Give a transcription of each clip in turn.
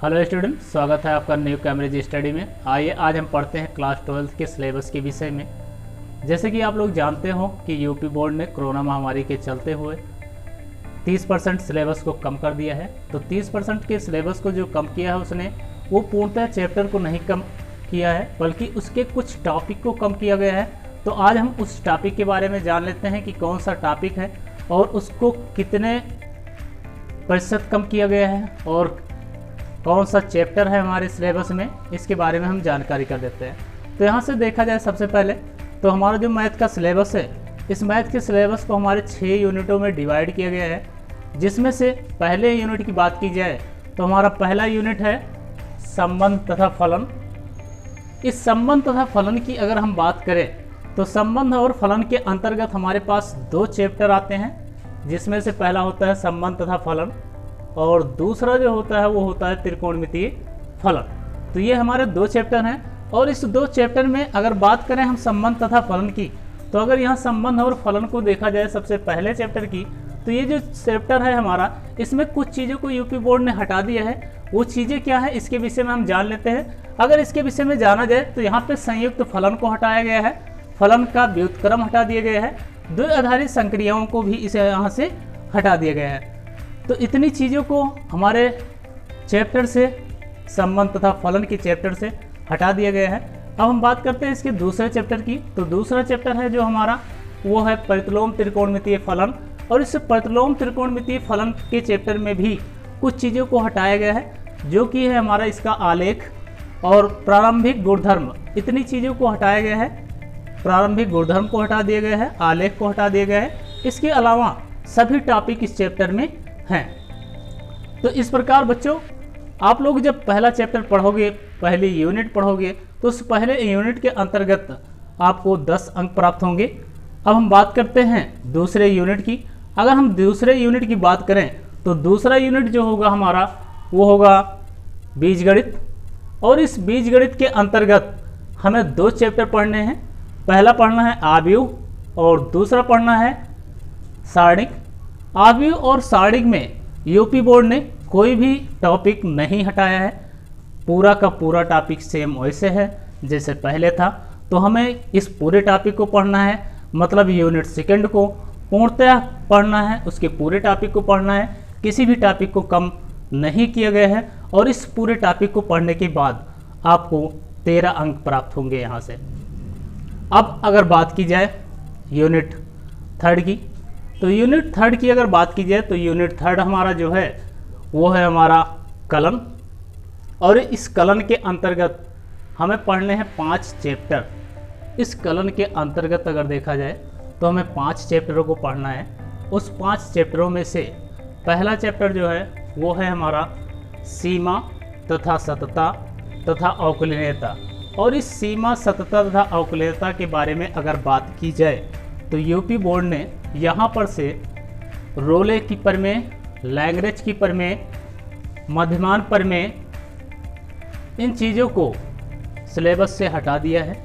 Hello student, स्वागत है आपका न्यू कैम्ब्रिज स्टडी में। आइए आज हम पढ़ते हैं क्लास 12 के सिलेबस के विषय में। जैसे कि आप लोग जानते हो कि यूपी बोर्ड ने कोरोना महामारी के चलते हुए 30% सिलेबस को कम कर दिया है। तो 30% के सिलेबस को जो कम किया है उसने वो पूर्णतः चैप्टर को नहीं कम किया है, बल्कि उसके कुछ टॉपिक को कम किया गया है। तो आज हम उस टॉपिक के बारे में जान लेते हैं कि कौन सा टॉपिक है और उसको कितने प्रतिशत कम किया गया है और कौन सा चैप्टर है हमारे सिलेबस में, इसके बारे में हम जानकारी कर देते हैं। तो यहाँ से देखा जाए सबसे पहले तो हमारा जो मैथ का सिलेबस है, इस मैथ के सिलेबस को हमारे 6 यूनिटों में डिवाइड किया गया है। जिसमें से पहले यूनिट की बात की जाए तो हमारा पहला यूनिट है संबंध तथा फलन। इस संबंध तथा फलन की अगर हम बात करें तो संबंध और फलन के अंतर्गत हमारे पास 2 चैप्टर आते हैं, जिसमें से पहला होता है संबंध तथा फलन और दूसरा जो होता है वो होता है त्रिकोणमितीय फलन। तो ये हमारे 2 चैप्टर हैं और इस 2 चैप्टर में अगर बात करें हम संबंध तथा फलन की, तो अगर यहाँ संबंध और फलन को देखा जाए सबसे पहले चैप्टर की, तो ये जो चैप्टर है हमारा, इसमें कुछ चीज़ों को यूपी बोर्ड ने हटा दिया है। वो चीज़ें क्या है इसके विषय में हम जान लेते हैं। अगर इसके विषय में जाना जाए तो यहाँ पर संयुक्त फलन को हटाया गया है, फलन का व्युत्क्रम हटा दिया गया है, द्विआधारी संक्रियाओं को भी इसे यहाँ से हटा दिया गया है। तो इतनी चीज़ों को हमारे चैप्टर से, संबंध तथा फलन के चैप्टर से हटा दिया गया है। अब हम बात करते हैं इसके दूसरे चैप्टर की। तो दूसरा चैप्टर है जो हमारा वो है प्रतिलोम त्रिकोणमितीय फलन। और इस प्रतिलोम त्रिकोणमितीय फलन के चैप्टर में भी कुछ चीज़ों को हटाया गया है, जो कि है हमारा इसका आलेख और प्रारंभिक गुणधर्म। इतनी चीज़ों को हटाया गया है, प्रारंभिक गुणधर्म को हटा दिया गया है, आलेख को हटा दिया गया है। इसके अलावा सभी टॉपिक इस चैप्टर में हैं। तो इस प्रकार बच्चों, आप लोग जब पहला चैप्टर पढ़ोगे, पहली यूनिट पढ़ोगे, तो उस पहले यूनिट के अंतर्गत आपको 10 अंक प्राप्त होंगे। अब हम बात करते हैं दूसरे यूनिट की। अगर हम दूसरे यूनिट की बात करें तो दूसरा यूनिट जो होगा हमारा वो होगा बीजगणित। और इस बीजगणित के अंतर्गत हमें 2 चैप्टर पढ़ने हैं। पहला पढ़ना है आव्यूह और दूसरा पढ़ना है सारणिक। आव्यूह और सारणिक में यूपी बोर्ड ने कोई भी टॉपिक नहीं हटाया है, पूरा का पूरा टॉपिक सेम वैसे है जैसे पहले था। तो हमें इस पूरे टॉपिक को पढ़ना है, मतलब यूनिट सेकंड को पूर्णतः पढ़ना है, उसके पूरे टॉपिक को पढ़ना है, किसी भी टॉपिक को कम नहीं किया गया है। और इस पूरे टॉपिक को पढ़ने के बाद आपको 13 अंक प्राप्त होंगे यहाँ से। अब अगर बात की जाए यूनिट थर्ड की, तो यूनिट थर्ड की अगर बात की जाए तो यूनिट थर्ड हमारा जो है वो है हमारा कलन। और इस कलन के अंतर्गत हमें पढ़ने हैं 5 चैप्टर। इस कलन के अंतर्गत अगर देखा जाए तो हमें 5 चैप्टरों को पढ़ना है। उस 5 चैप्टरों में से पहला चैप्टर जो है वो है हमारा सीमा तथा सतता तथा अवकलनीयता। और इस सीमा, सतता तथा अवकलनीयता के बारे में अगर बात की जाए तो यूपी बोर्ड ने यहाँ पर से रोले की प्रमेय, लैग्रेंज की प्रमेय, मध्यमान प्रमेय, इन चीज़ों को सिलेबस से हटा दिया है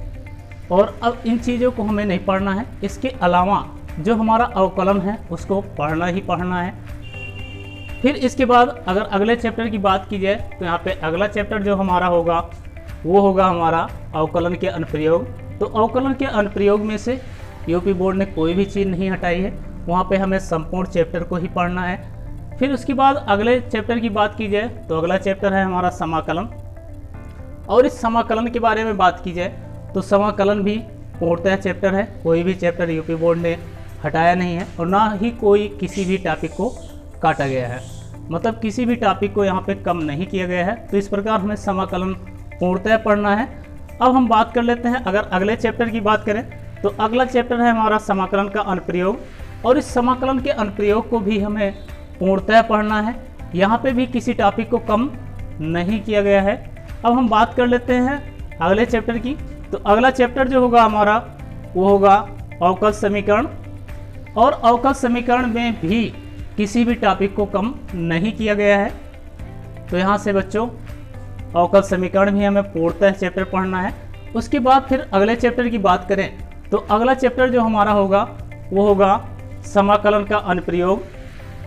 और अब इन चीज़ों को हमें नहीं पढ़ना है। इसके अलावा जो हमारा अवकलन है उसको पढ़ना ही पढ़ना है। फिर इसके बाद अगर अगले चैप्टर की बात की जाए तो यहाँ पे अगला चैप्टर जो हमारा होगा वो होगा हमारा अवकलन के अनुप्रयोग। तो अवकलन के अनुप्रयोग में से यूपी बोर्ड ने कोई भी चीज़ नहीं हटाई है, वहाँ पे हमें संपूर्ण चैप्टर को ही पढ़ना है। फिर उसके बाद अगले चैप्टर की बात की जाए तो अगला चैप्टर है हमारा समाकलन। और इस समाकलन के बारे में बात की जाए तो समाकलन भी पूर्णतः चैप्टर है, कोई भी चैप्टर यूपी बोर्ड ने हटाया नहीं है और ना ही कोई किसी भी टॉपिक को काटा गया है, मतलब किसी भी टॉपिक को यहाँ पे कम नहीं किया गया है। तो इस प्रकार हमें समाकलन पूर्णतः पढ़ना है। अब हम बात कर लेते हैं अगर अगले चैप्टर की बात करें तो अगला चैप्टर है हमारा समाकलन का अनुप्रयोग। और इस समाकलन के अनुप्रयोग को भी हमें पूर्णतः पढ़ना है, यहाँ पे भी किसी टॉपिक को कम नहीं किया गया है। अब हम बात कर लेते हैं अगले चैप्टर की। तो अगला चैप्टर जो होगा हमारा वो होगा अवकल समीकरण। और अवकल समीकरण में भी किसी भी टॉपिक को कम नहीं किया गया है। तो यहाँ से बच्चों अवकल समीकरण भी हमें पूर्णतः चैप्टर पढ़ना है। उसके बाद फिर अगले चैप्टर की बात करें तो अगला चैप्टर जो हमारा होगा वो होगा समाकलन का अनुप्रयोग।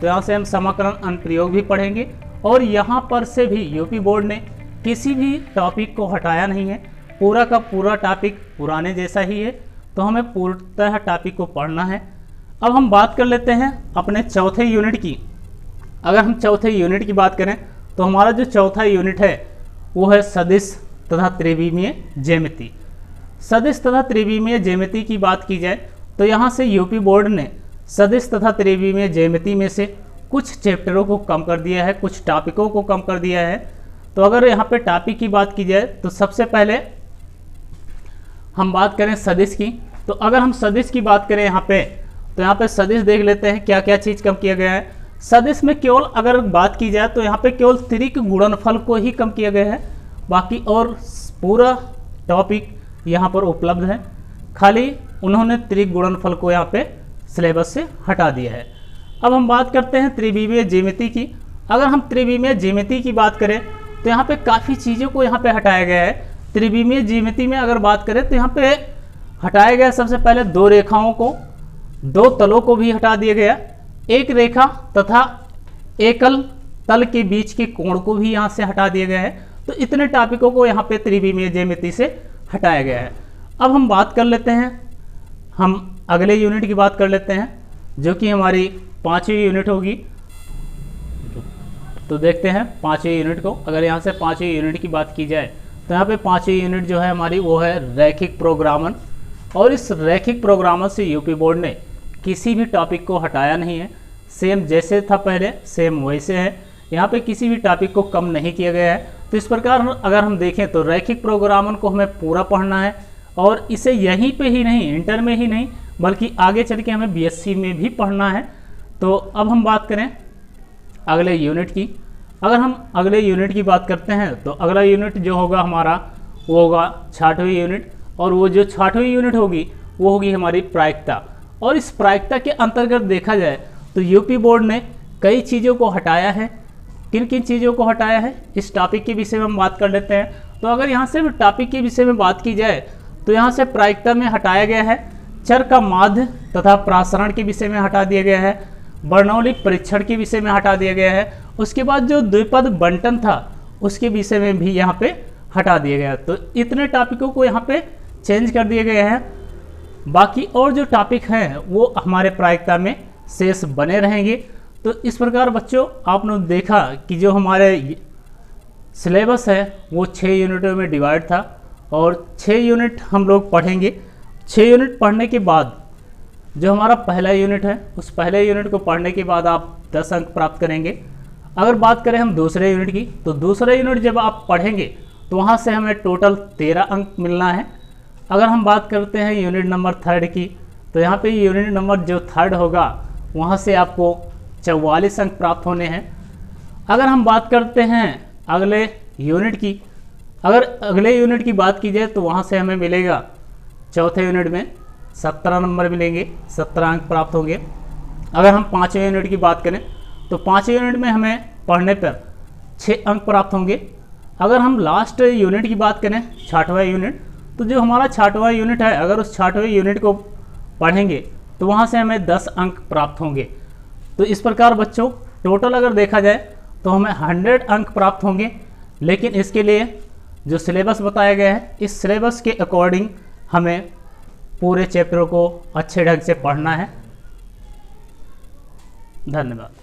तो यहाँ से हम समाकलन अनुप्रयोग भी पढ़ेंगे और यहाँ पर से भी यूपी बोर्ड ने किसी भी टॉपिक को हटाया नहीं है, पूरा का पूरा टॉपिक पुराने जैसा ही है। तो हमें पूर्णतः टॉपिक को पढ़ना है। अब हम बात कर लेते हैं अपने चौथे यूनिट की। अगर हम चौथे यूनिट की बात करें तो हमारा जो चौथा यूनिट है वो है सदिश तथा त्रिविमीय ज्यामिति। सदिश तथा त्रिविमीय ज्यामिति की बात की जाए तो यहाँ से यूपी बोर्ड ने सदिश तथा त्रिविमीय ज्यामिति में से कुछ चैप्टरों को कम कर दिया है, कुछ टॉपिकों को कम कर दिया है। तो अगर यहाँ पे टॉपिक की बात की जाए तो सबसे पहले हम बात करें सदिश की। तो अगर हम सदिश की बात करें यहाँ पे सदिश देख लेते हैं क्या क्या चीज़ कम किया गया है। सदिश में केवल अगर बात की जाए तो यहाँ पे केवल त्रिक गुणनफल को ही कम किया गया है, बाकी और पूरा टॉपिक यहाँ पर उपलब्ध है। खाली उन्होंने त्रिक गुणनफल को यहाँ पे सिलेबस से हटा दिया है। अब हम बात करते हैं त्रिविमीय ज्यामिति की। अगर हम त्रिविमीय ज्यामिति की बात करें तो यहाँ पे काफ़ी चीज़ों को यहाँ पे हटाया गया है। त्रिविमीय ज्यामिति में अगर बात करें तो यहाँ पे हटाया गया सबसे पहले दो रेखाओं को, दो तलों को भी हटा दिया गया, एक रेखा तथा एकल तल के बीच के कोण को भी यहाँ से हटा दिया गया है। तो इतने टॉपिकों को यहाँ पे त्रिविमीय ज्यामिति से हटाया गया है। अब हम बात कर लेते हैं, हम अगले यूनिट की बात कर लेते हैं जो कि हमारी 5वीं यूनिट होगी। तो देखते हैं 5वीं यूनिट को। अगर यहाँ से 5वीं यूनिट की बात की जाए तो यहाँ पे 5वीं यूनिट जो है हमारी वो है रैखिक प्रोग्रामन। और इस रैखिक प्रोग्रामन से यूपी बोर्ड ने किसी भी टॉपिक को हटाया नहीं है, सेम जैसे था पहले सेम वैसे है। यहाँ पे किसी भी टॉपिक को कम नहीं किया गया है। तो इस प्रकार अगर हम देखें तो रैखिक प्रोग्रामन को हमें पूरा पढ़ना है और इसे यहीं पे ही नहीं, इंटर में ही नहीं, बल्कि आगे चल के हमें बीएससी में भी पढ़ना है। तो अब हम बात करें अगले यूनिट की। अगर हम अगले यूनिट की बात करते हैं तो अगला यूनिट जो होगा हमारा वो होगा 6वीं यूनिट। और वो जो 6वीं यूनिट होगी वो होगी हमारी प्रायिकता। और इस प्रायिकता के अंतर्गत देखा जाए तो यूपी बोर्ड ने कई चीज़ों को हटाया है। किन किन चीज़ों को हटाया है इस टॉपिक के विषय में हम बात कर लेते हैं। तो अगर यहाँ से टॉपिक के विषय में बात की जाए तो यहाँ से प्रायिकता में हटाया गया है चर का माध्य तथा प्रासरण के विषय में हटा दिया गया है, वर्णौलिक परीक्षण के विषय में हटा दिया गया है, उसके बाद जो द्विपद बंटन था उसके विषय में भी यहाँ पे हटा दिया गया। तो इतने टॉपिकों को यहाँ पे चेंज कर दिए गए हैं। बाकी और जो टॉपिक हैं वो हमारे प्रायिकता में शेष बने रहेंगे। तो इस प्रकार बच्चों आपने देखा कि जो हमारे सिलेबस है वो 6 यूनिटों में डिवाइड था और 6 यूनिट हम लोग पढ़ेंगे। 6 यूनिट पढ़ने के बाद जो हमारा पहला यूनिट है उस पहले यूनिट को पढ़ने के बाद आप 10 अंक प्राप्त करेंगे। अगर बात करें हम दूसरे यूनिट की तो दूसरा यूनिट जब आप पढ़ेंगे तो वहाँ से हमें टोटल 13 अंक मिलना है। अगर हम बात करते हैं यूनिट नंबर 3 की तो यहाँ पे यूनिट नंबर जो 3 होगा वहाँ से आपको 44 अंक प्राप्त होने हैं। अगर हम बात करते हैं अगले यूनिट की, अगर अगले यूनिट की बात की जाए तो वहाँ से हमें मिलेगा चौथे यूनिट में 17 नंबर मिलेंगे, 17 अंक प्राप्त होंगे। अगर हम 5वें यूनिट की बात करें तो 5वें यूनिट में हमें पढ़ने पर 6 अंक प्राप्त होंगे। अगर हम लास्ट यूनिट की बात करें 6वां यूनिट, तो जो हमारा 6वां यूनिट है अगर उस 6वें यूनिट को पढ़ेंगे तो वहाँ से हमें 10 अंक प्राप्त होंगे। तो इस प्रकार बच्चों टोटल अगर देखा जाए तो हमें 100 अंक प्राप्त होंगे। लेकिन इसके लिए जो सिलेबस बताया गया है इस सिलेबस के अकॉर्डिंग हमें पूरे चैप्टरों को अच्छे ढंग से पढ़ना है। धन्यवाद।